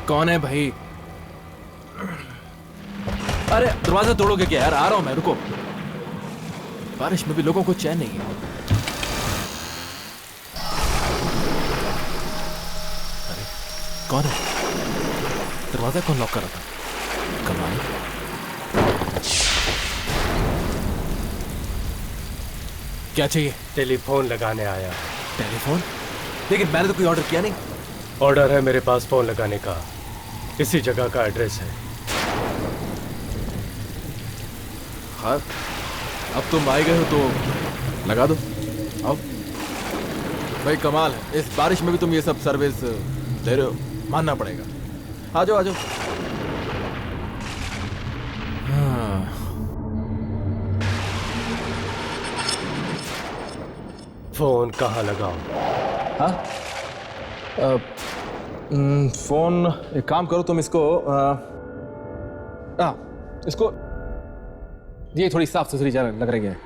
कौन है भाई? अरे दरवाजा तोड़ोगे क्या यार? आ रहा हूं मैं, रुको। बारिश में भी लोगों को चैन नहीं है। अरे कौन है? दरवाजा कौन लॉक कर रहा था? कमाल। क्या चाहिए? टेलीफोन लगाने आया। टेलीफोन? लेकिन मैंने तो कोई ऑर्डर किया नहीं। ऑर्डर है मेरे पास फोन लगाने का, इसी जगह का एड्रेस है। हाँ, अब तुम आए गए हो तो लगा दो। आओ भाई, कमाल है, इस बारिश में भी तुम ये सब सर्विस दे रहे हो, मानना पड़ेगा। आ जाओ आ जाओ। हाँ। फोन कहाँ लगाऊं? हाँ? फोन एक काम करो तुम, इसको इसको ये थोड़ी साफ सुथरी जगह लग रही है।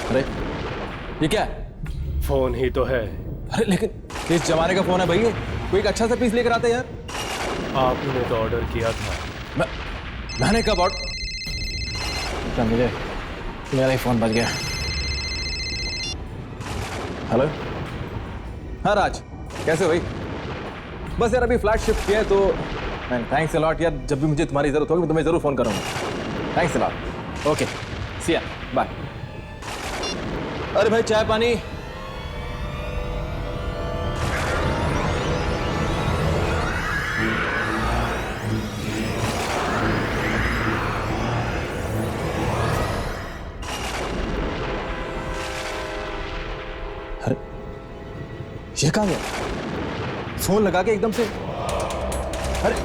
अरे ये क्या है? फोन ही तो है। अरे लेकिन किस जमाने का फोन है भाई ये? कोई एक अच्छा सा पीस लेकर आते यार। आपने तो ऑर्डर किया था। मैंने कब ऑर्डर? मुझे मेरा ही फोन बज गया। हेलो, हाँ राज, कैसे हो भाई? बस यार अभी फ्लैट शिफ्ट किया है तो थैंक्स अ लॉट यार, जब भी मुझे तुम्हारी जरूरत होगी मैं तुम्हें जरूर फोन करूंगा। Thanks a lot. ओके सी या, बाय। अरे भाई चाय पानी? अरे ये कहाँ गया? फोन लगा के एकदम से। अरे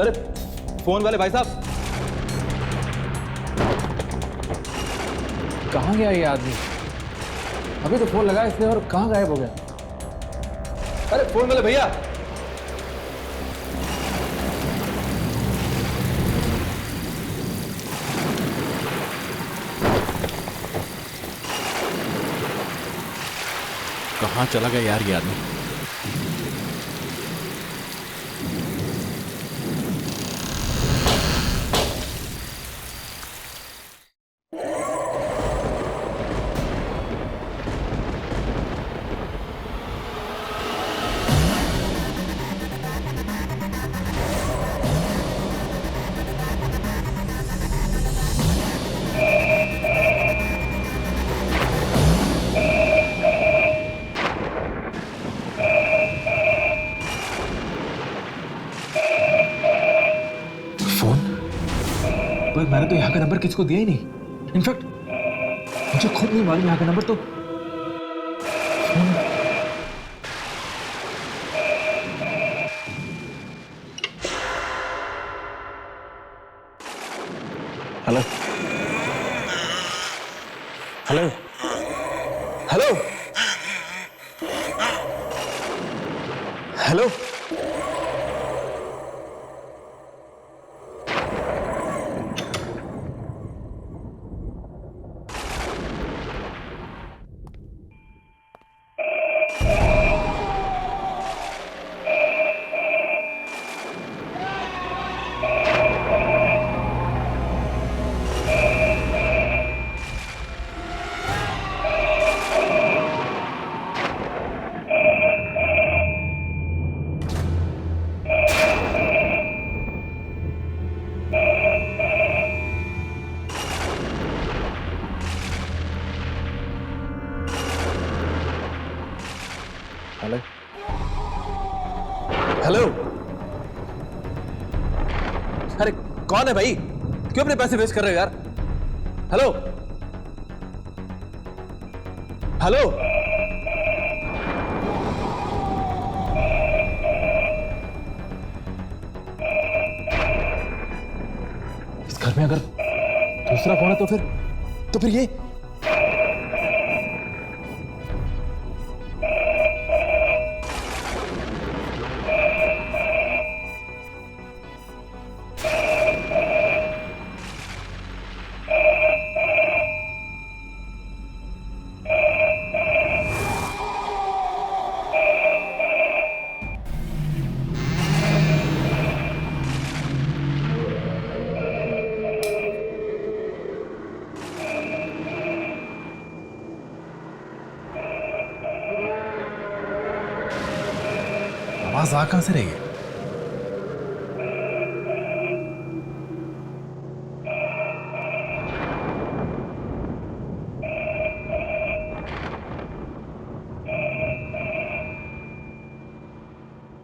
अरे फोन वाले भाई साहब, कहाँ गया ये आदमी? अभी तो फोन लगा इसने और कहाँ गायब हो गया? अरे फोन वाले भैया, कहाँ चला गया यार ये आदमी? पर मैंने तो यहाँ का नंबर किसको दिया ही नहीं। इनफैक्ट मुझे खुद नहीं मालूम यहाँ का नंबर तो। Hello hello hello hello. Hello hello. अरे कौन है भाई? क्यों अपने पैसे वेस्ट कर रहे हो यार? Hello hello. इस घर में अगर दूसरा फोन है तो फिर ये आवाज आ कहां से रही है?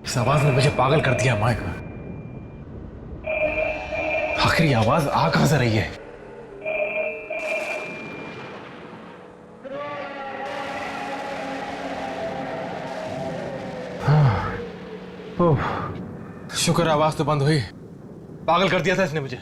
इस आवाज ने मुझे पागल कर दिया माइक। आखिर आवाज आ कहां से रही है? शुक्र है आवाज तो बंद हुई। पागल कर दिया था इसने मुझे।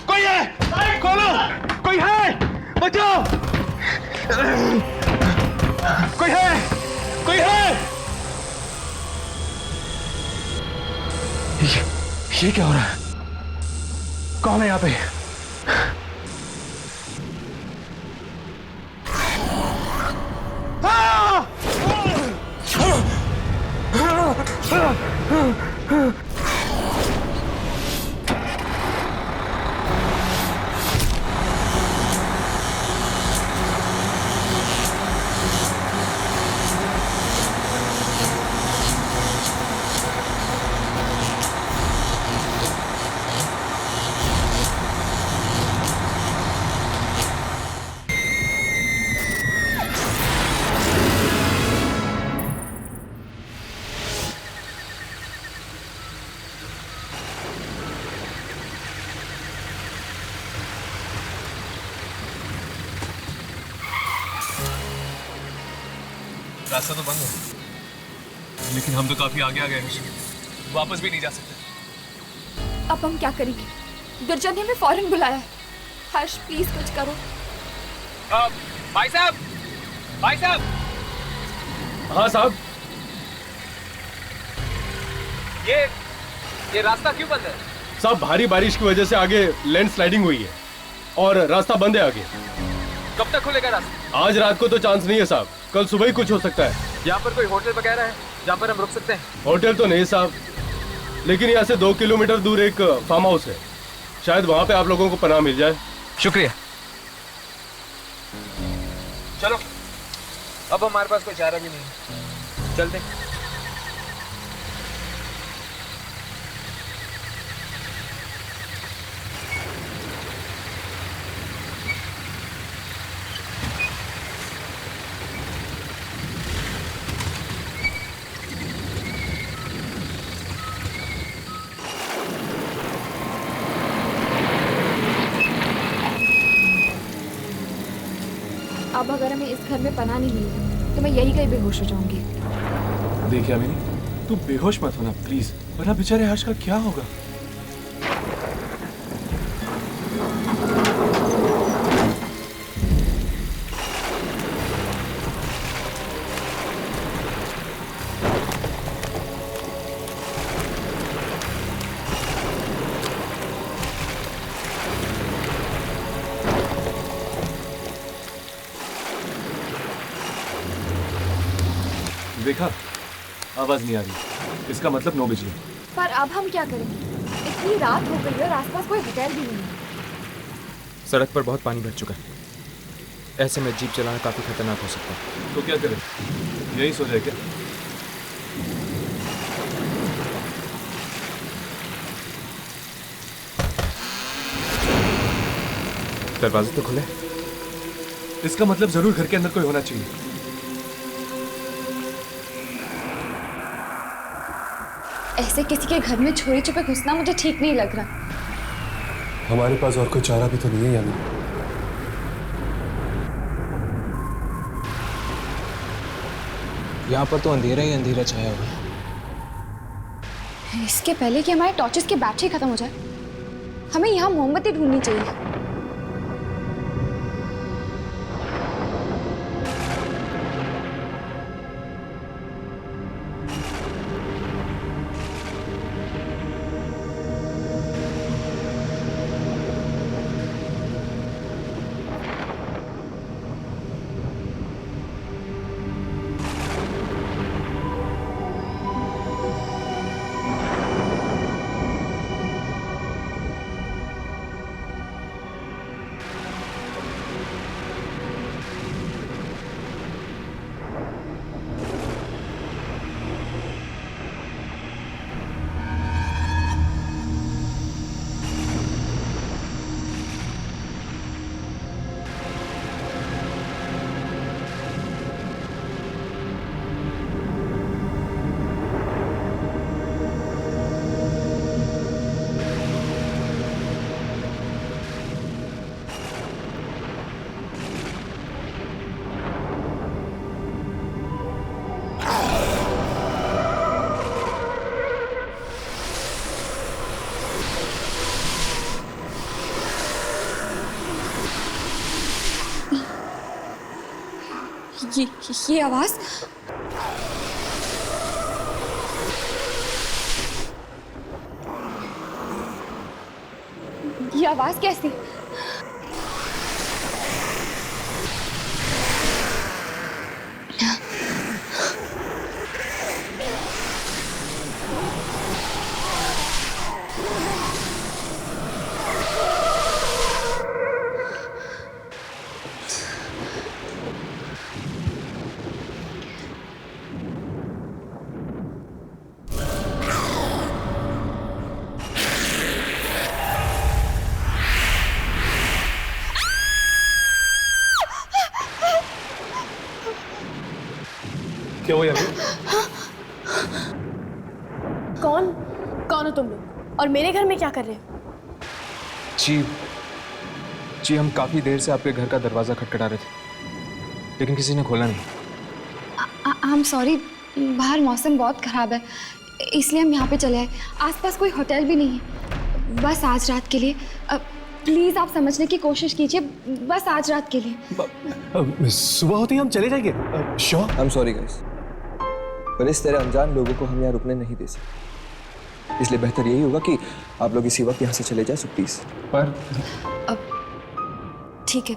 कोई है? खोलो! कोई है? बचाओ! कोई है? कोई है? ये क्या हो रहा है? कौन है यहाँ पे? रास्ता तो बंद है, लेकिन हम तो काफी आगे आ गए हैं। वापस भी नहीं जा सकते। अब हम क्या करेंगे? दुर्जन ने हमें फौरन बुलाया है। हर्ष प्लीज कुछ करो। भाई साहब! भाई साहब! हाँ साहब। ये रास्ता क्यों बंद है? साहब भारी बारिश की वजह से आगे लैंड स्लाइडिंग हुई है और रास्ता बंद है आगे। कब तक खुलेगा रास्ता? आज रात को तो चांस नहीं है साहब, कल सुबह ही कुछ हो सकता है। यहाँ पर कोई होटल वगैरह है जहाँ पर हम रुक सकते हैं? होटल तो नहीं साहब, लेकिन यहाँ से 2 किलोमीटर दूर एक फार्म हाउस है, शायद वहाँ पे आप लोगों को पनाह मिल जाए। शुक्रिया। चलो, अब हमारे पास कोई चारा भी नहीं, चलते। अब अगर हमें इस घर में पनाह नहीं मिली तो मैं यही कहीं बेहोश हो जाऊंगी। देखिए अमीनी, तू बेहोश मत होना प्लीज, वरना बेचारे हर्ष का क्या होगा। देखा, आवाज नहीं आ रही, इसका मतलब नो बिजली। पर अब हम क्या करेंगे? इतनी रात हो गई है और आसपास कोई होटल भी नहीं है। सड़क पर बहुत पानी भर चुका है, ऐसे में जीप चलाना काफी खतरनाक हो सकता है। तो क्या करें, यही सो जाए क्या? दरवाजे तो खुले, इसका मतलब जरूर घर के अंदर कोई होना चाहिए। ऐसे किसी के घर में चोरी छुपे घुसना मुझे ठीक नहीं लग रहा। हमारे पास और कोई चारा भी तो नहीं है यानी। यहाँ पर तो अंधेरा ही अंधेरा छाया हुआ है। इसके पहले कि हमारे टॉर्चेस की बैटरी खत्म हो जाए, हमें यहाँ मोमबत्ती ढूंढनी चाहिए। ये आवाज, ये आवाज कैसी? क्या हुआ यार? कौन हो तुम लोग और मेरे घर में क्या कर रहे हो? जी हम काफी देर से आपके घर का दरवाजा खटखटा रहे थे, लेकिन किसी ने खोला नहीं। आई एम सॉरी, बाहर मौसम बहुत खराब है, इसलिए हम यहाँ पे चले आए। आसपास कोई होटल भी नहीं है, बस आज रात के लिए। प्लीज आप समझने की कोशिश कीजिए, बस आज रात के लिए। सुबह होते ही हम चले जाएंगे। Sure? I am sorry guys, पर इस तरह अनजान लोगों को हम यहाँ रुकने नहीं दे सकते, इसलिए बेहतर यही होगा कि आप लोग इसी वक्त यहाँ से चले जाए। So please. पर ठीक है,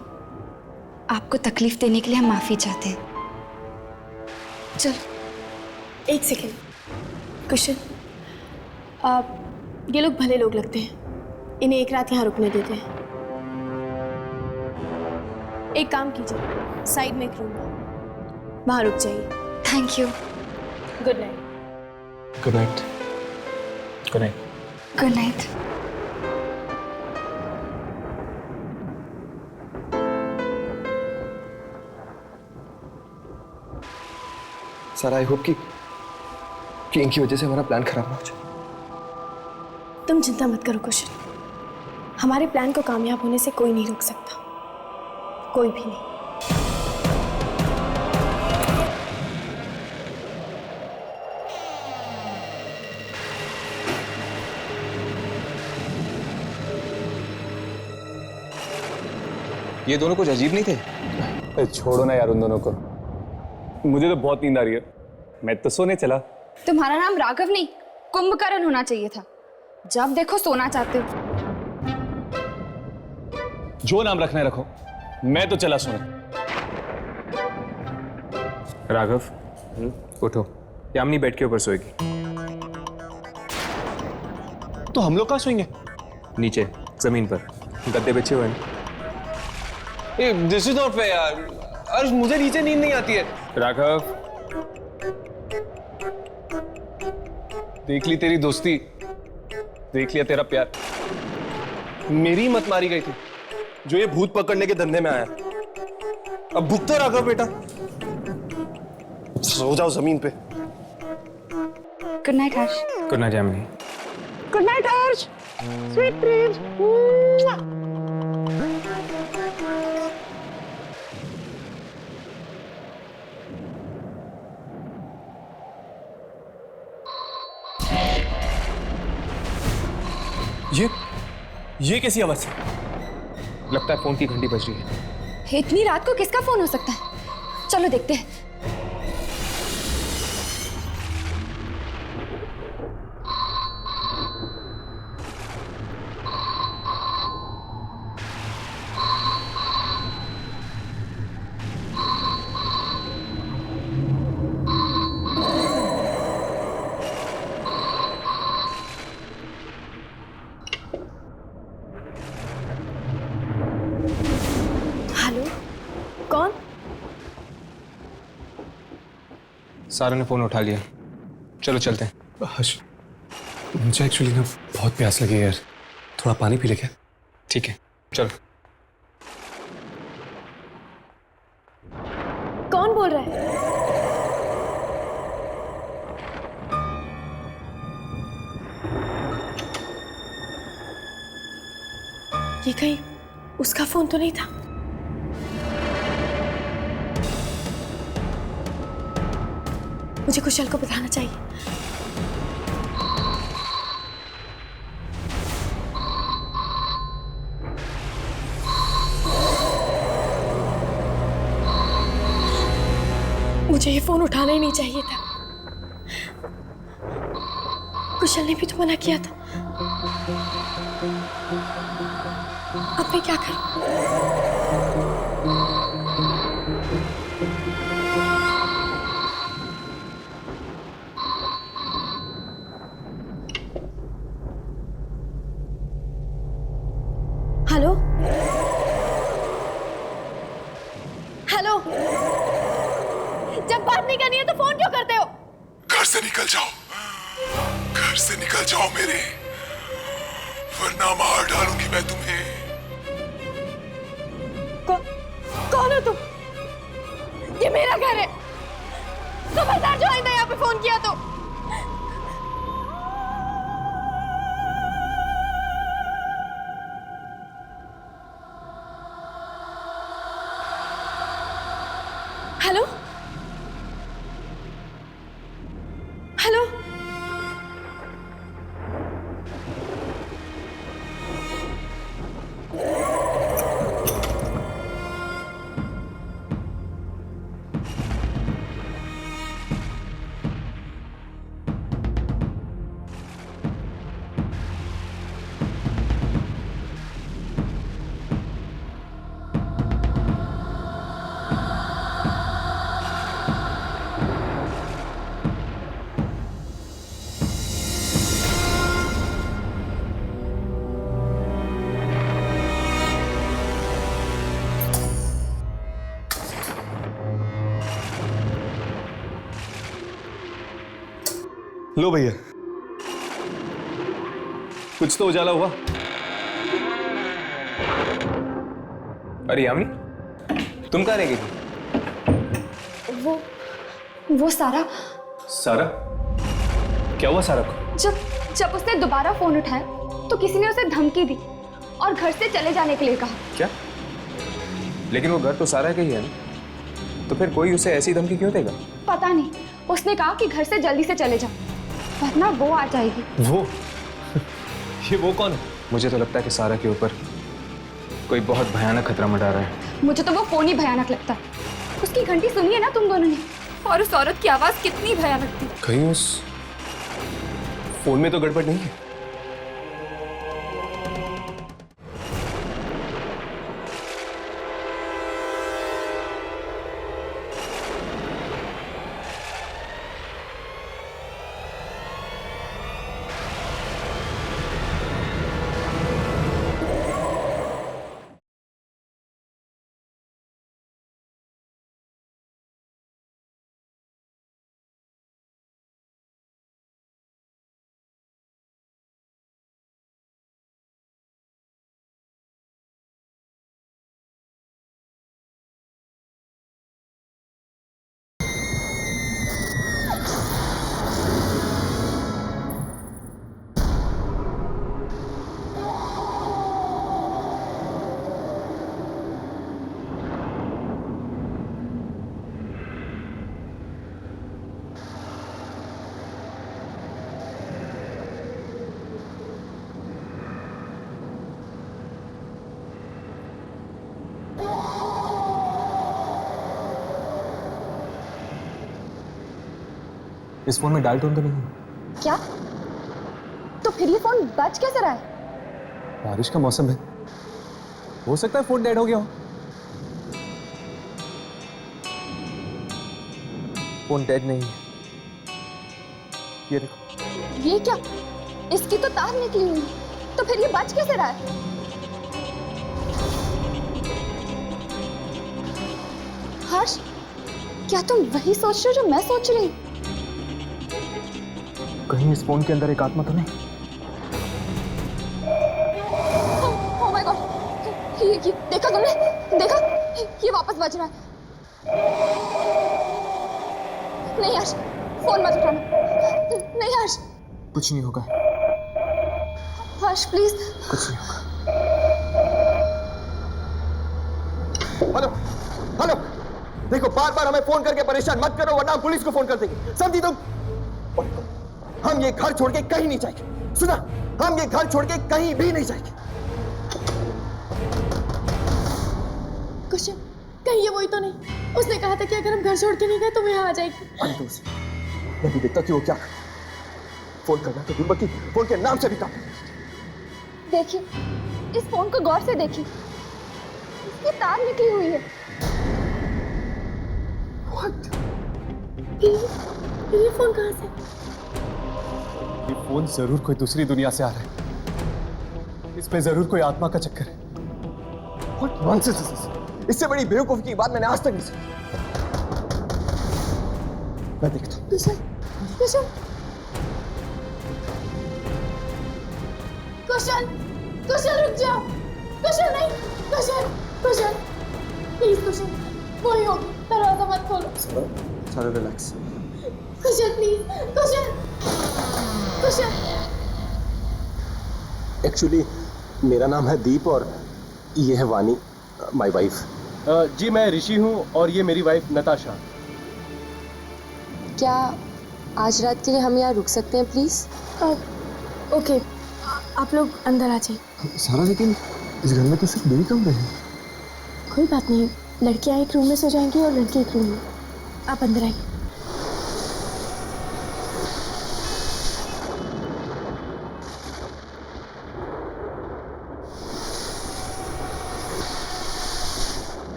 आपको तकलीफ देने के लिए हम माफी चाहते हैं। चल एक सेकेंड कुशन, ये लोग भले लोग लगते हैं, इन्हें एक रात यहाँ रुकने देते हैं। एक काम कीजिए, साइड में एक रूम है, वहाँ रुक जाइए। Thank you. Good night. Good night. Good night. Good night. Sir I hope कि इनकी वजह से हमारा प्लान खराब ना हो जाए। तुम चिंता मत करो कुशन, हमारे प्लान को कामयाब होने से कोई नहीं रोक सकता, कोई भी नहीं। ये दोनों कुछ अजीब नहीं थे? अरे छोड़ो ना यार उन दोनों को, मुझे तो बहुत नींद आ रही है, मैं तो सोने चला। तुम्हारा नाम राघव नहीं कुंभकर्ण होना चाहिए था। जब देखो सोना चाहते हो। जो नाम रखना है रखो, मैं तो चला सोने। राघव, उठो। यामिनी बेड के ऊपर सोएगी। तो हम लोग कहाँ सोएंगे? नीचे जमीन पर गद्दे बिछे हुए हैं। दिस इज नॉट फेयर यार। अर्श, मुझे नीचे नींद नहीं आती है। राघव, देख ली तेरी दोस्ती, देख लिया तेरा प्यार। मेरी मत मारी गई थी जो ये भूत पकड़ने के धंधे में आया। अब भुगतो राघव बेटा, सो जाओ जमीन पे। Good night Harsh. Good night Yamini. Good night Harsh, sweet dreams. ये कैसी आवाज है? लगता है फोन की घंटी बज रही है। इतनी रात को किसका फोन हो सकता है? चलो देखते हैं। हेलो, कौन? सारा ने फोन उठा लिया। चलो चलते हैं। हर्ष, मुझे एक्चुअली ना बहुत प्यास लगी है यार, थोड़ा पानी पी ले क्या? ठीक है, चलो। कौन बोल रहा है? ये कहीं उसका फोन तो नहीं था? मुझे कुशल को बताना चाहिए। मुझे ये फोन उठाना ही नहीं चाहिए था। कुशल ने भी तो मना किया था। अब मैं क्या करूं? हेलो, हेलो, जब बात नहीं करनी है तो फोन क्यों करते हो? घर से निकल जाओ, घर से निकल जाओ मेरे, वरना मार डालूंगी मैं तुम्हें। कौन हो तुम? ये मेरा घर है। खबरदार जो आइंदा यहाँ पे फोन किया तो। हेलो, हेलो, लो भैया, कुछ तो उजाला हुआ। अरे यामिनी, तुम कहाँ रह गई थी? वो सारा सारा? क्या हुआ सारा को? जब उसने दोबारा फोन उठाया तो किसी ने उसे धमकी दी और घर से चले जाने के लिए कहा। क्या? लेकिन वो घर तो सारा का ही है ना, तो फिर कोई उसे ऐसी धमकी क्यों देगा? पता नहीं, उसने कहा कि घर से जल्दी से चले जाओ वरना वो आ जाएगी। वो ये वो कौन है? मुझे तो लगता है कि सारा के ऊपर कोई बहुत भयानक खतरा मंडरा रहा है। मुझे तो वो फोन ही भयानक लगता है। उसकी घंटी सुनी है ना तुम दोनों ने, और उस औरत की आवाज कितनी भयानक थी। कहीं उस फोन में तो गड़बड़ नहीं है? इस फोन में डायल टोन तो नहीं है? क्या? तो फिर ये फोन बज कैसे रहा है? बारिश का मौसम है, हो सकता है फोन डेड हो गया हो। फोन डेड नहीं है, ये देखो। ये क्या? इसकी तो तार निकली हुई है, तो फिर ये बज कैसे रहा है? हर्ष, क्या तुम वही सोच रहे हो जो मैं सोच रही हूँ? कहीं इस फोन के अंदर एक आत्मा तो नहीं? ओह माय गॉड, ये देखा तुमने? देखा? ये वापस बज रहा है। नहीं हर्ष, फोन मत उठाना। नहीं हर्ष। कुछ नहीं होगा। हर्ष प्लीज। कुछ नहीं होगा। हेलो हेलो, देखो बार बार हमें फोन करके परेशान मत करो, वरना हम पुलिस को फोन कर देंगे, समझी तुम? हम ये घर छोड़ के कहीं नहीं जाएंगे, सुना? हम ये घर छोड़ के कहीं भी नहीं जाएंगे। कुशन, कहीं ये वही तो नहीं? उसने कहा था कि अगर हम घर छोड़ के नहीं गए तो मैं यहाँ आ जाएगी। मैं भी देखता कि वो क्या फोन करना तो बल्कि फोन के नाम से भी काम। देखिए, इस फोन को गौर से देखिए, इसकी तार निकली हुई है। What? ये फोन कहाँ से? ये फोन जरूर कोई दूसरी दुनिया से आ रहा है, इसमें जरूर कोई आत्मा का चक्कर है। What nonsense is this? इससे बड़ी बेवकूफी की बात मैंने आज तक नहीं सुनी। मैं देखता हूँ। कुशन, कुशन, कुशन, कुशन रुक जाओ। कुशन नहीं, कुशन, कुशन, प्लीज कुशन, वही होगी, दरवाजा मत खोलो। सारा relax. Cushion please, cushion, cushion. Actually मेरा नाम है दीप और ये है वानी, माय वाइफ। जी मैं ऋषि हूँ और ये मेरी वाइफ नताशा। क्या आज रात के लिए हम यहाँ रुक सकते हैं प्लीज? ओके, आप लोग अंदर आ जाइए। सारा, लेकिन इस घर में तो सिर्फ 2 कमरे हैं। कोई बात नहीं, लड़कियाँ एक रूम में सो जाएंगी और लड़के एक रूम में। आप अंदर आइए।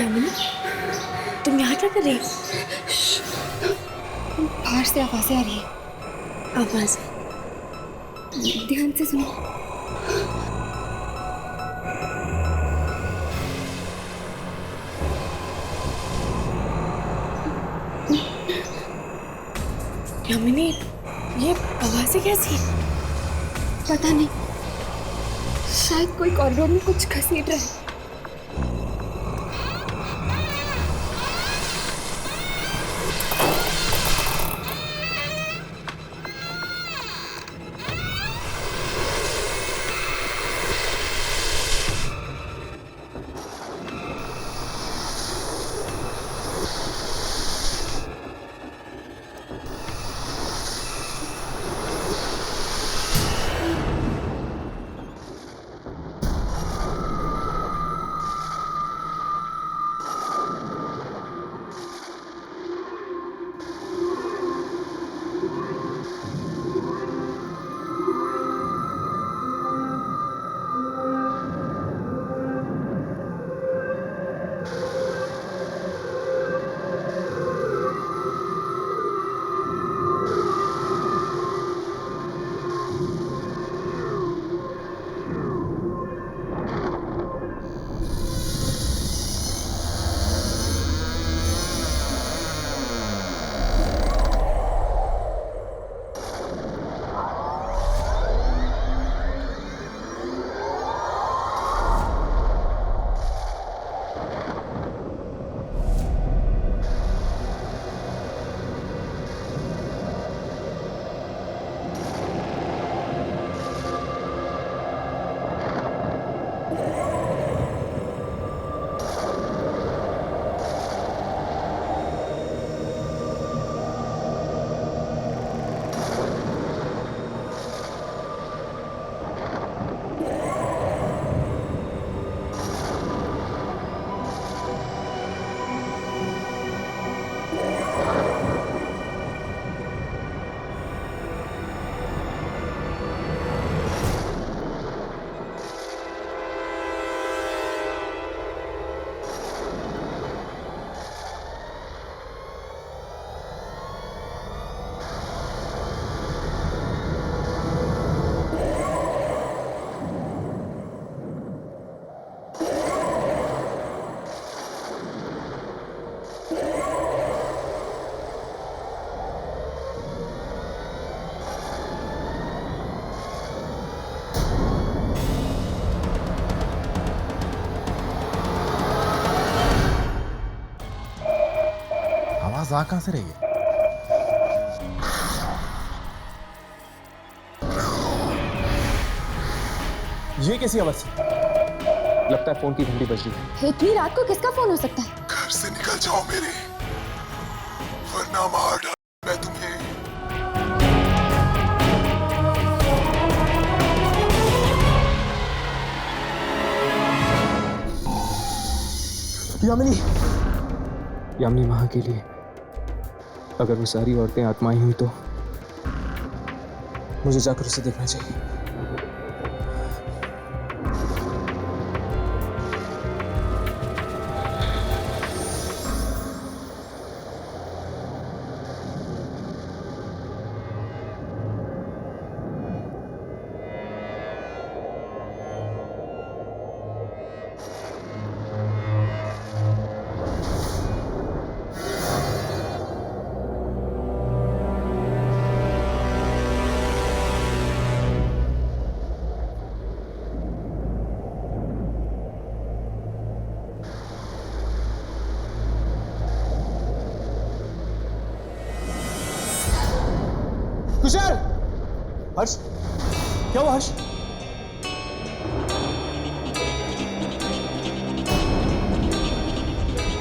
यामिनी, तुम यहाँ क्या कर रही हो? बाहर से आवाजें आ रही है। आवाज? ध्यान से सुनो। यामिनी, ये आवाजें कैसी? पता नहीं, शायद कोई कॉरिडोर में कुछ घसीट रहा है। आवाज आ कहां से रही है? ये कैसी आवाज है? लगता है फोन की घंटी बज रही है। इतनी रात को किसका फोन हो सकता है? घर से निकल जाओ मेरे, वरना मार डाल मैं तुम्हें। यामिनी, यामिनी वहां के लिए अगर वो सारी औरतें आत्माएं हुई तो मुझे जाकर उसे देखना चाहिए। कुशल! हर्ष, क्या हुआ हर्ष?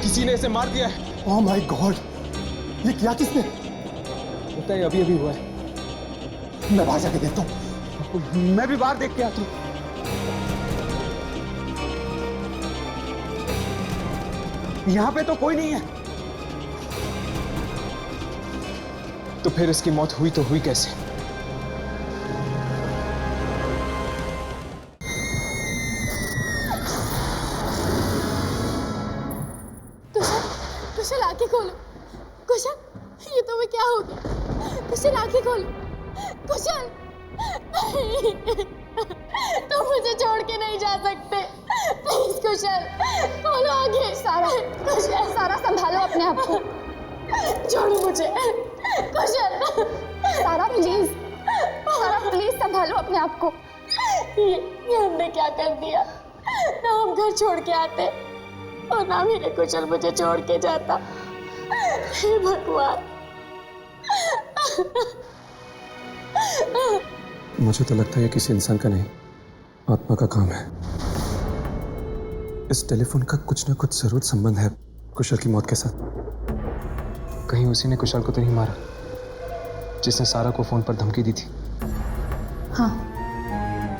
किसी ने इसे मार दिया है। Oh my God! ये किया किसने? लगता है अभी अभी हुआ है। मैं बाहर जाके देखता हूँ। मैं भी बाहर देख के आता हूँ। यहाँ पे तो कोई नहीं है। तो फिर इसकी मौत हुई तो हुई कैसे? कुशल आंखें खोलो। कुशल, ये तुम्हें क्या हो गया? कुशल आंखें खोलो। कुशल, तुम मुझे छोड़ के नहीं जा सकते। प्लीज कुशल, खोलो आंखें। सारा, कुशल, सारा संभालो अपने आप को। छोड़ो मुझे। कुशल, सारा प्लीज, सारा प्लीज संभालो अपने आप को। ये हमने क्या कर दिया? ना हम घर छोड़ के आते और ना मेरे कुशल मुझे छोड़ के जाता। हे भगवान। मुझे तो लगता है ये किसी इंसान का नहीं, आत्मा का काम है। इस टेलीफोन का कुछ ना कुछ जरूर संबंध है कुशल की मौत के साथ। कहीं उसी ने कुशल को तो नहीं मारा जिसने सारा को फोन पर धमकी दी थी? हाँ,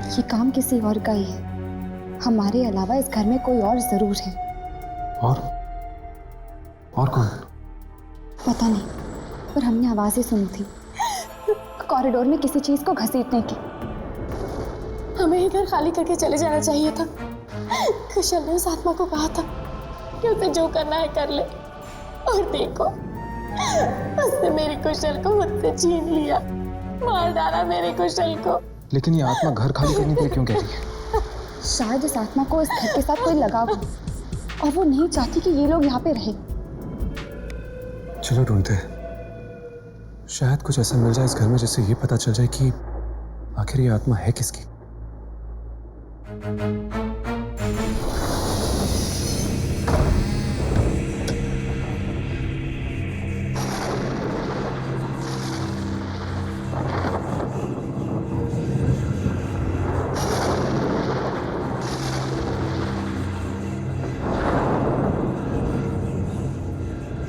ये काम किसी और का ही है। हमारे अलावा इस घर में कोई और जरूर है। और कौन? पता नहीं, पर हमने आवाजें सुनी थी कॉरिडोर में किसी चीज को घसीटने की। हमें ये घर खाली करके चले जाना चाहिए था। कुशल ने उस आत्मा को कहा था कि उसे जो करना है कर ले, और देखो उसने मेरी कुशल को मुझसे छीन लिया, मार डाला मेरे कुशल को। लेकिन ये आत्मा घर खाली करने के लिए क्यों कह रही है? शायद इस आत्मा को इस घर के साथ कोई लगाव हो और वो नहीं चाहती कि ये लोग यहाँ पे रहे। चलो ढूंढते हैं, शायद कुछ ऐसा मिल जाए इस घर में जिससे ये पता चल जाए कि आखिर ये आत्मा है किसकी।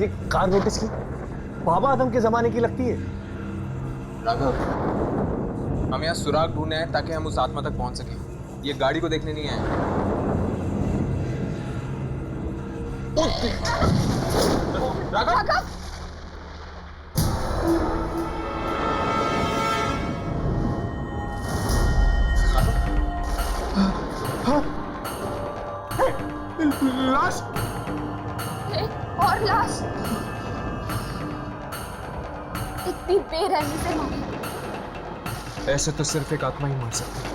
ये कार नोटिस की बाबा आदम के जमाने की लगती है। राघव, हम यहाँ सुराग ढूंढने हैं ताकि हम उस आत्मा तक पहुंच सकें। ये गाड़ी को देखने नहीं आए। राघव! लाश और लाश इतनी बेरहमी से मारी। ऐसे तो सिर्फ एक आत्मा ही मार सकती है।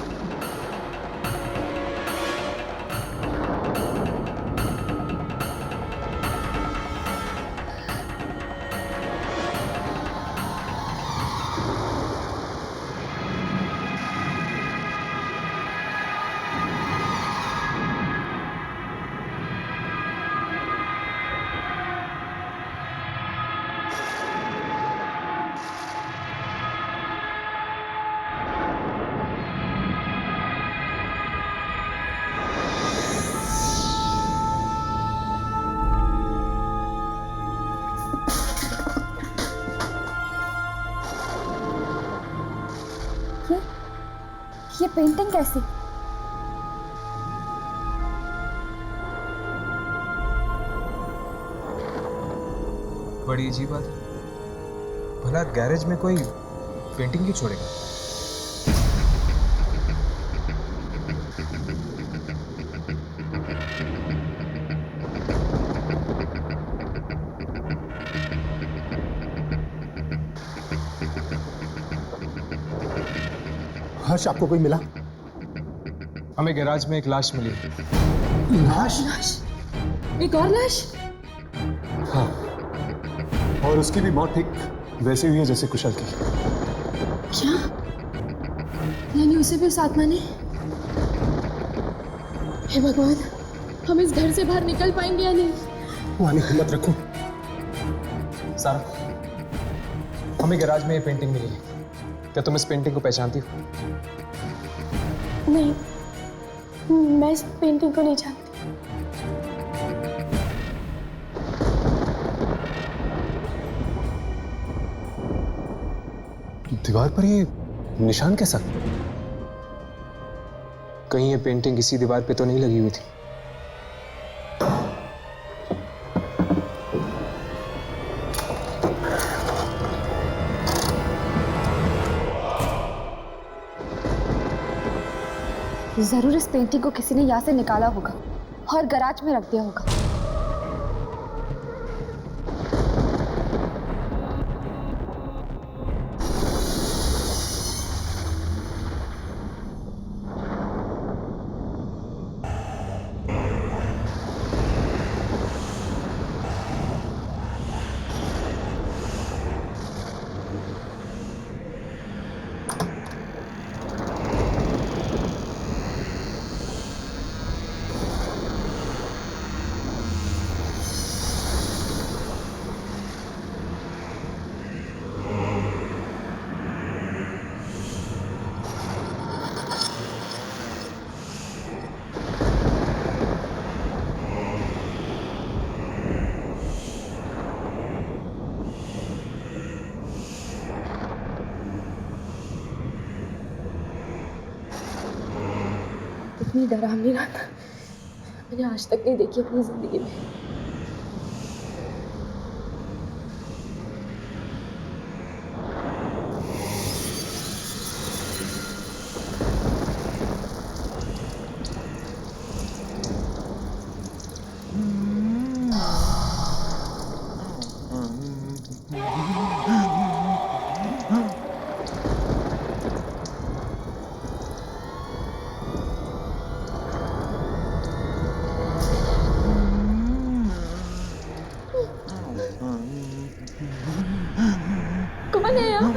ये पेंटिंग कैसी? बड़ी अजीब बात है। भला गैरेज में कोई पेंटिंग क्यों छोड़ेगा? हर्ष, आपको कोई मिला? हमें गैराज में एक लाश मिली। लाश? एक और लाश? हाँ, और उसकी भी मौत ठीक वैसी हुई है जैसे कुशल की। क्या? यानी उसे भी उस आत्मा ने? हे भगवान, हम इस घर से बाहर निकल पाएंगे या नहीं? वानी, हिम्मत रखो। सारा, हमें गैराज में ये पेंटिंग मिली है। क्या तुम इस पेंटिंग को पहचानती हो? नहीं, मैं इस पेंटिंग को नहीं जानती। दीवार पर ये निशान कैसा? कहीं ये पेंटिंग इसी दीवार पे तो नहीं लगी हुई थी? जरूर इस पेंटिंग को किसी ने यहाँ से निकाला होगा और गैराज में रख दिया होगा। इतनी डरावनी रात मैंने आज तक नहीं देखी अपनी जिंदगी में। कौन है यहाँ?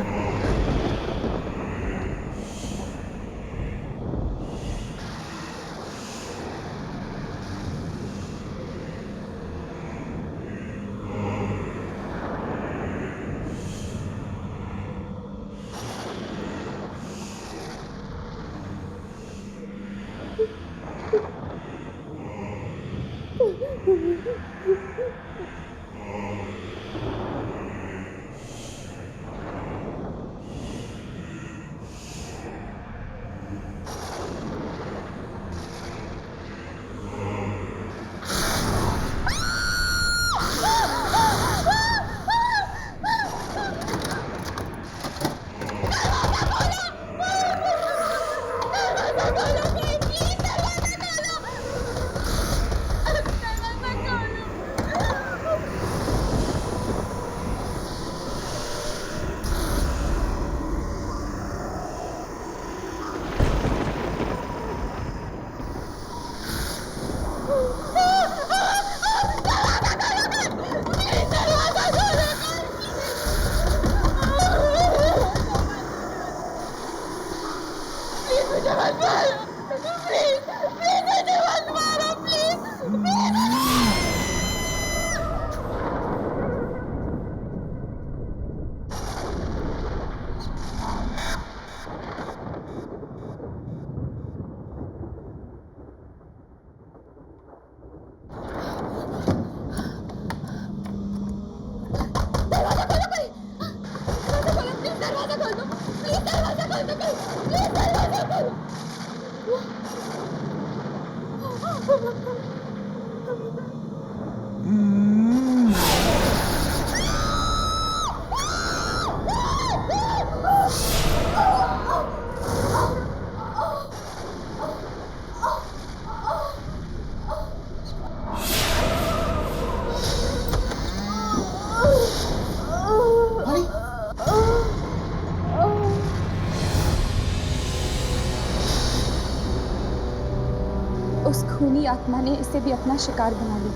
उस खूनी आत्मा ने इसे भी अपना शिकार बना लिया।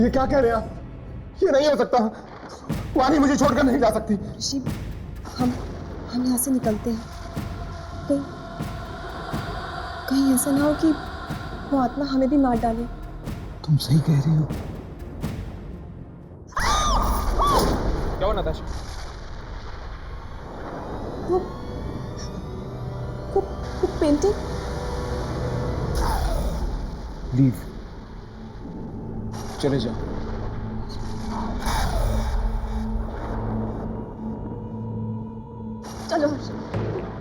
ये क्या कह रहे हैं आप? ये नहीं हो सकता। वानी मुझे छोड़कर नहीं जा सकती। ऋषि, हम यहाँ से निकलते हैं। कहीं कहीं ऐसा ना हो कि वो आत्मा हमें भी मार डाले। तुम सही कह रही हो। क्या हुआ नताशा? वो पेंटिंग। लीव, चले जाओ। चलो हर्ष,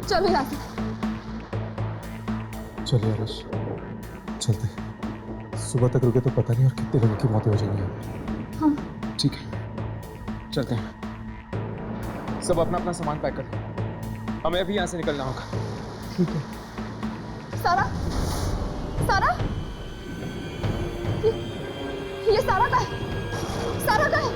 चलो यहाँ से। चलिए हर्ष, चलते। सुबह तक रुके तो पता नहीं और कितने लोगों की मौतें हो जाएंगी। हाँ ठीक है, चलते हैं। सब अपना अपना सामान पैक कर, हमें अभी यहाँ से निकलना होगा। ठीक है। सारा, सारा, ये सारा का है, सारा का है।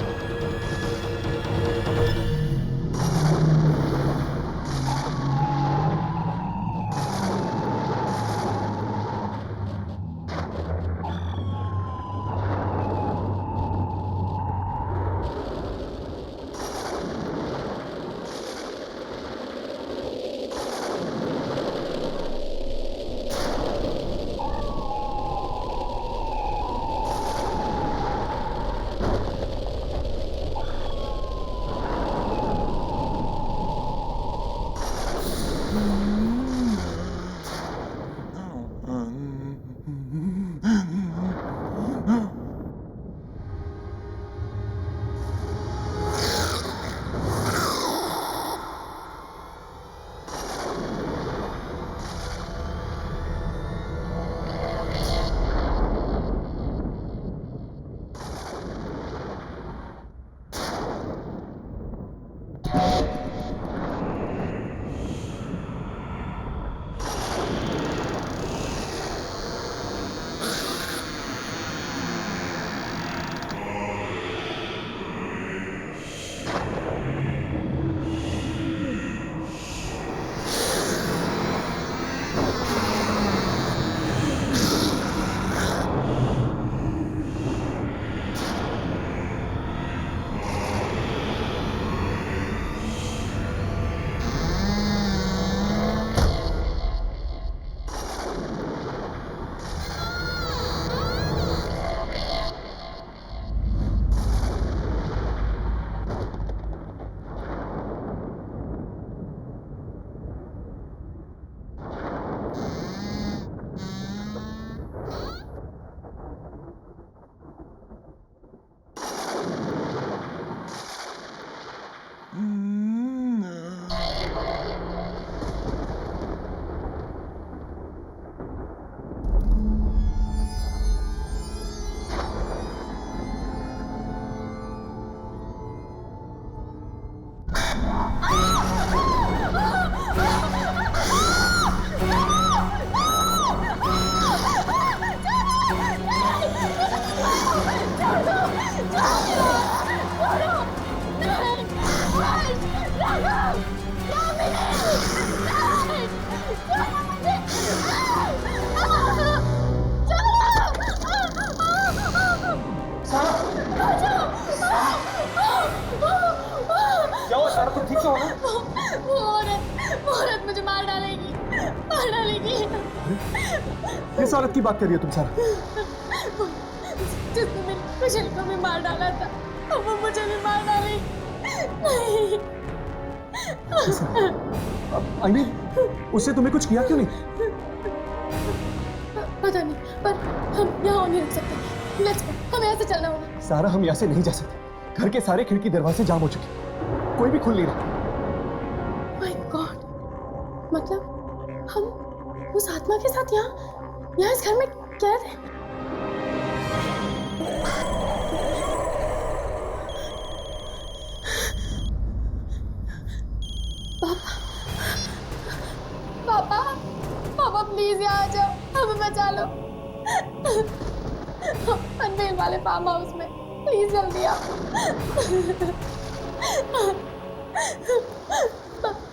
वो औरत मुझे मार डालेगी। किस औरत की बात कर रही हो तुम सारा? जिसने मेरे कुशल को भी मार डाला था, अब वो मुझे भी मार डालेगी। नहीं। आई मीन, उससे तुम्हें कुछ किया क्यों नहीं? पता नहीं, पर हम यहाँ नहीं रुक सकते। लेट्स गो, हमें यहाँ से चलना होगा। सारा, हम यहाँ से नहीं जा सकते। घर के सारे खिड़की दरवाजे जाम हो चुके, कोई भी खुल नहीं रहा। माय गॉड, मतलब हम उस आत्मा के साथ यहाँ इस घर में कैद हैं। पापा प्लीज यहाँ आ जाओ, हमें बचा लो। पनवेल वाले फार्म हाउस में, प्लीज जल्दी आओ।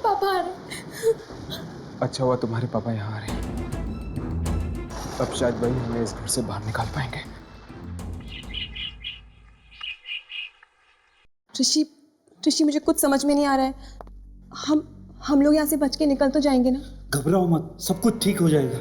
पापा आ रहे। अच्छा हुआ तुम्हारे पापा यहाँ आ रहे हैं। अब शायद वही हमें इस घर से बाहर निकाल पाएंगे। ऋषि मुझे कुछ समझ में नहीं आ रहा है। हम लोग यहाँ से बच के निकल तो जाएंगे ना? घबराओ मत, सब कुछ ठीक हो जाएगा।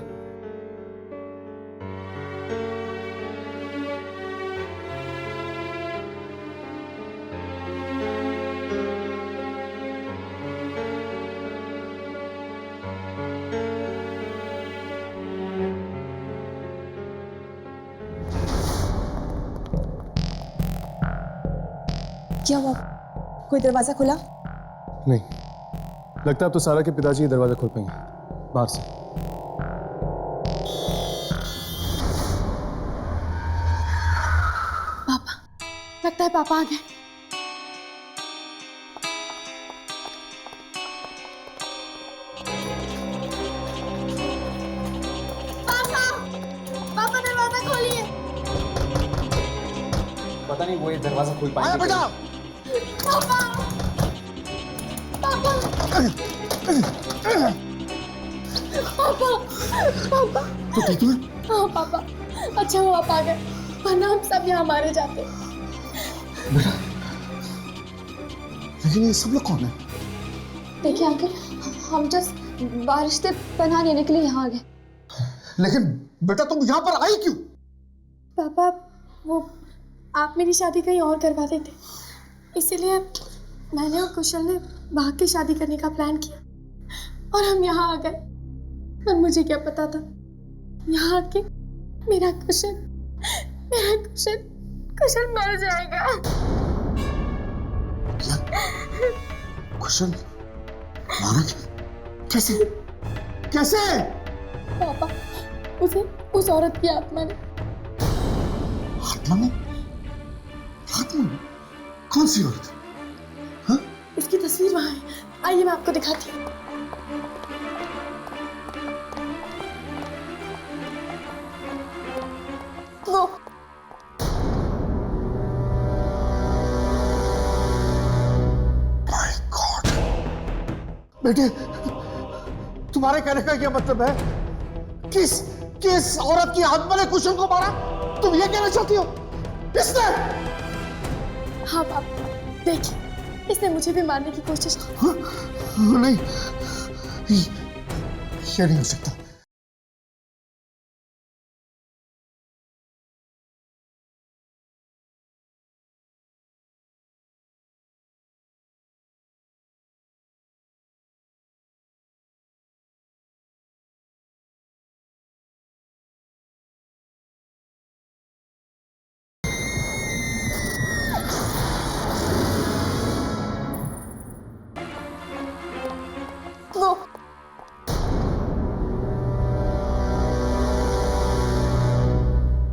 क्या हुआ? कोई दरवाजा खुला? नहीं, लगता है अब तो सारा के पिताजी दरवाजा खोल पाएंगे बाहर से। पापा, लगता है पापा आ गए। पापा दरवाजा खोलिए। पता नहीं वो ये दरवाजा खोल पाएंगे। पापा तो ठीक है? हाँ पापा, अच्छा हुआ आप आ गए, वरना हम सब यहाँ मारे जाते। बेटा, लेकिन ये सब लोग कौन है? देखिए अंकल, हम जस्ट बारिश से पनाह लेने के लिए यहाँ आ गए। लेकिन बेटा तुम यहाँ पर आई क्यों? पापा, वो आप मेरी शादी कहीं और करवा देते, इसीलिए मैंने और कुशल ने भाग के शादी करने का प्लान किया और हम यहाँ आ गए। पर मुझे क्या पता था यहाँ आके मेरा कुशल मर जाएगा। क्या? कुशल मारा? कैसे? पापा, उसे उस औरत की आत्मा ने। आत्मा? कौन सी औरत? हाँ? उसकी तस्वीर वहाँ है, आइए मैं आपको दिखाती हूँ। वो माय गॉड! बेटे, तुम्हारे कहने का क्या मतलब है? किस औरत की आत्मा ने कुशल को मारा? तुम ये कहना चाहती हो? इसने? हाँ पापा, देखिए, इसने मुझे भी मारने की कोशिश की। हाँ? नहीं, ये नहीं हो सकता।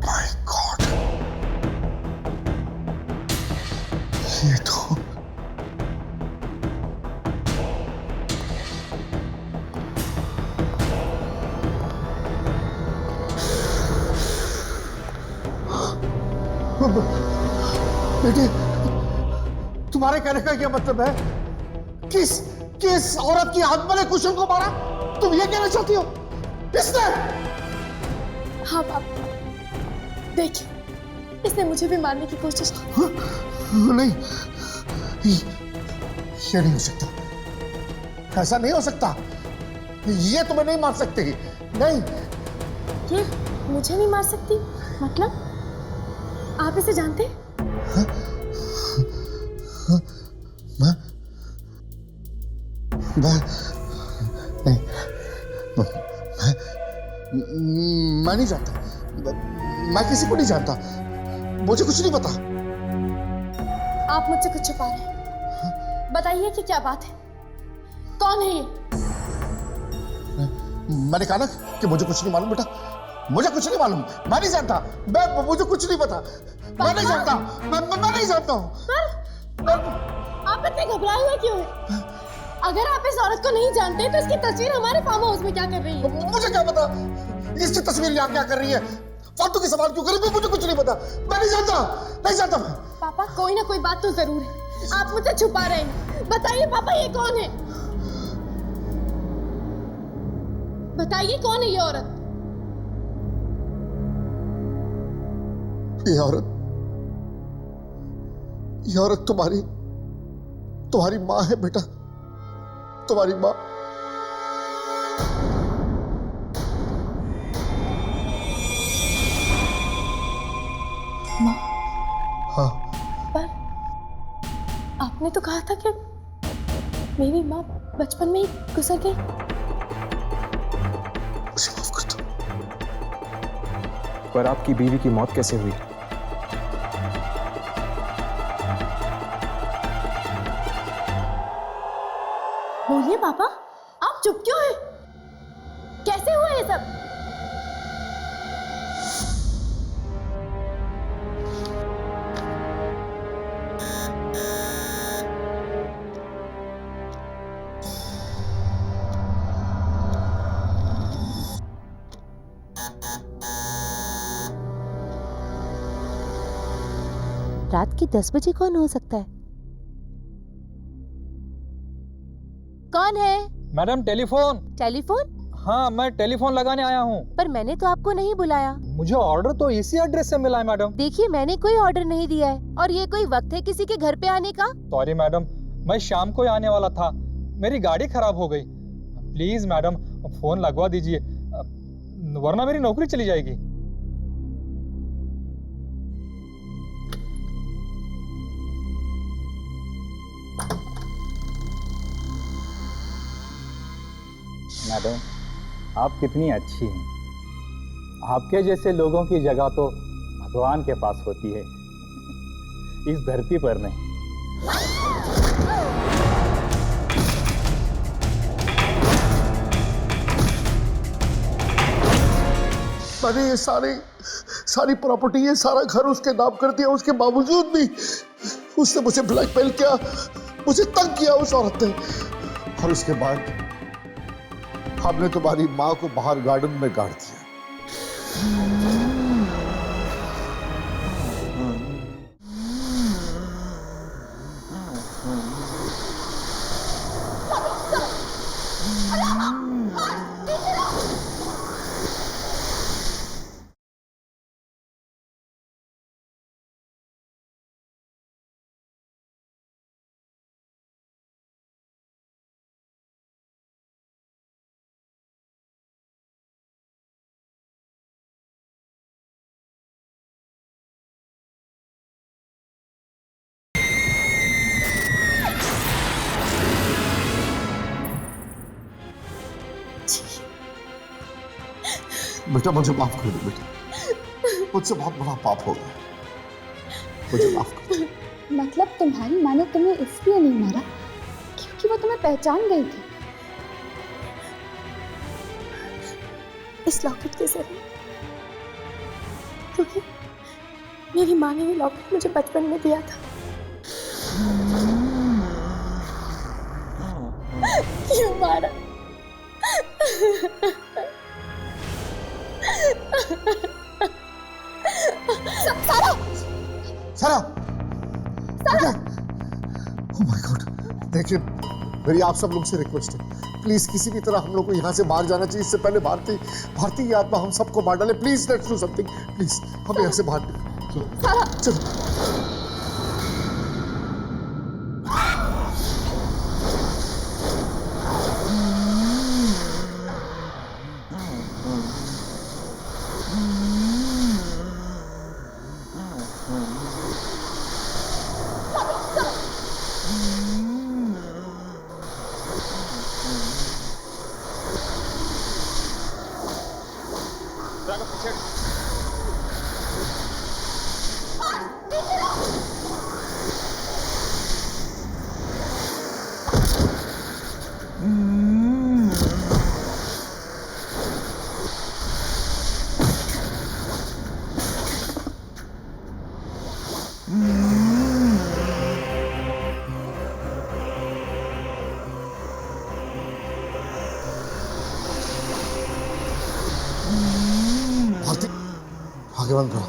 My God! ये तो बेटे, तुम्हारे कहने का क्या मतलब है? किस औरत की आत्मा ने कुशल को मारा? तुम ये कहना चाहती हो? इसने? हाँ पापा, देखिए, इसने मुझे भी मारने की कोशिश की। नहीं, ये नहीं हो सकता। ऐसा नहीं हो सकता, ये तुम्हें नहीं मार सकती। नहीं, ये मुझे नहीं मार सकती? मतलब आप इसे जानते हैं? मैं नहीं जानता, मैं किसी को नहीं जानता, मुझे कुछ नहीं पता। आप मुझसे कुछ छुपा रहे हैं, बताइए कि क्या बात है, कौन है ये? मैंने कहा ना कि मुझे कुछ नहीं मालूम बेटा, मुझे कुछ नहीं मालूम, मैं नहीं जानता, मुझे कुछ नहीं पता, मैं नहीं जानता, मैं नहीं जानता हूँ। आप इतने घबराए हुए क्यों हैं? अगर आप इस औरत को नहीं जानते तो इसकी तस्वीर हमारे फार्म हाउस में क्या कर रही है? मुझे क्या पता इसकी तस्वीर यहाँ क्या कर रही है, फालतू के सवाल क्यों करें, मुझे कुछ नहीं पता, मैं नहीं जानता, नहीं जानता मैं। पापा कोई ना कोई बात तो जरूर है, आप मुझसे छुपा रहे हैं, बताइए पापा ये कौन है? बताइए कौन है ये औरत? ये औरत तुम्हारी माँ है बेटा, तुम्हारी माँ। माँ? हाँ। पर आपने तो कहा था कि मेरी माँ बचपन में ही गुजर गई। मुझे माफ कर दो। पर आपकी बीवी की मौत कैसे हुई? बोलिए पापा, आप चुप क्यों हैं? कैसे हुआ ये सब? रात के 10 बजे कौन हो सकता है? कौन है? Madam telephone. टेलीफोन? हाँ, मैं टेलीफोन लगाने आया हूँ। पर मैंने तो आपको नहीं बुलाया। मुझे ऑर्डर तो इसी एड्रेस से मिला है मैडम। देखिए मैंने कोई ऑर्डर नहीं दिया है, और ये कोई वक्त है किसी के घर पे आने का? सॉरी मैडम, मैं शाम को ही आने वाला था, मेरी गाड़ी खराब हो गई। प्लीज मैडम फोन लगवा दीजिए, वरना मेरी नौकरी चली जाएगी। मैडम आप कितनी अच्छी हैं, आपके जैसे लोगों की जगह तो भगवान के पास होती है, इस धरती पर नहीं। मैंने ये सारी प्रॉपर्टी, ये सारा घर उसके नाम कर दिया, उसके बावजूद भी उसने मुझे ब्लैकमेल किया, मुझे तंग किया उस औरत ने। और उसके बाद हमने तुम्हारी माँ को बाहर गार्डन में गाड़ दिया। बेटा मुझे माफ कर दो बेटा, मुझसे बहुत बड़ा पाप हो गया, मुझे माफ कर दो। मतलब तुम्हारी माँ ने तुम्हें इसलिए नहीं मारा क्योंकि वो तुम्हें पहचान गई थी? इस लॉकेट के जरिए, क्योंकि मेरी माँ ने ये लॉकेट मुझे बचपन में दिया था। क्यों मारा? सारा ओह माय गॉड, देखिए मेरी आप सब लोग से रिक्वेस्ट है, प्लीज किसी भी तरह हम लोग को यहाँ से बाहर जाना चाहिए, इससे पहले भारती की आत्मा हम सबको मार डाले। Please let's do something, please हम यहाँ से बाहर चलो। भारती आगे बंद करो,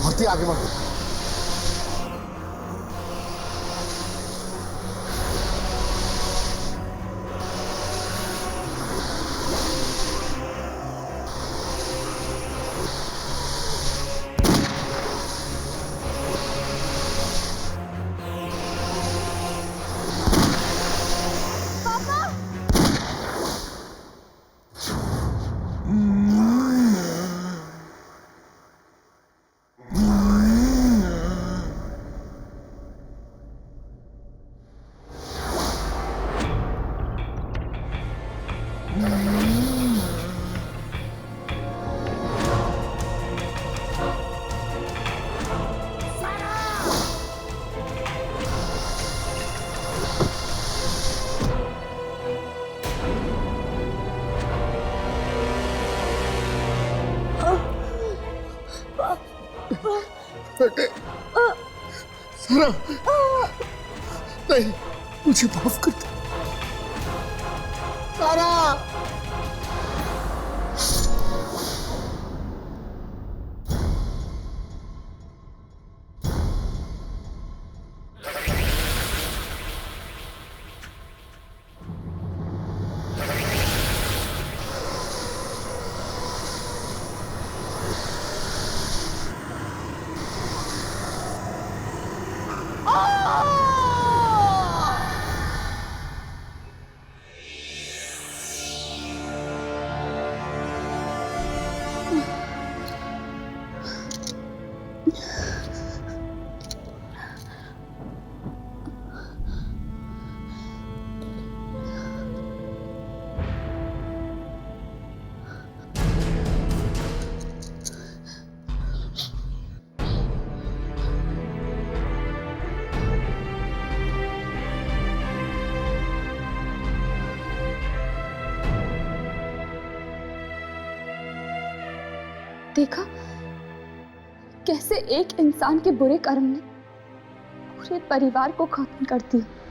भारती आगे बंद करो। बेटे सारा, नहीं, मुझे माफ कर दो सारा। देखा कैसे एक इंसान के बुरे कर्म ने पूरे परिवार को खत्म कर दिया।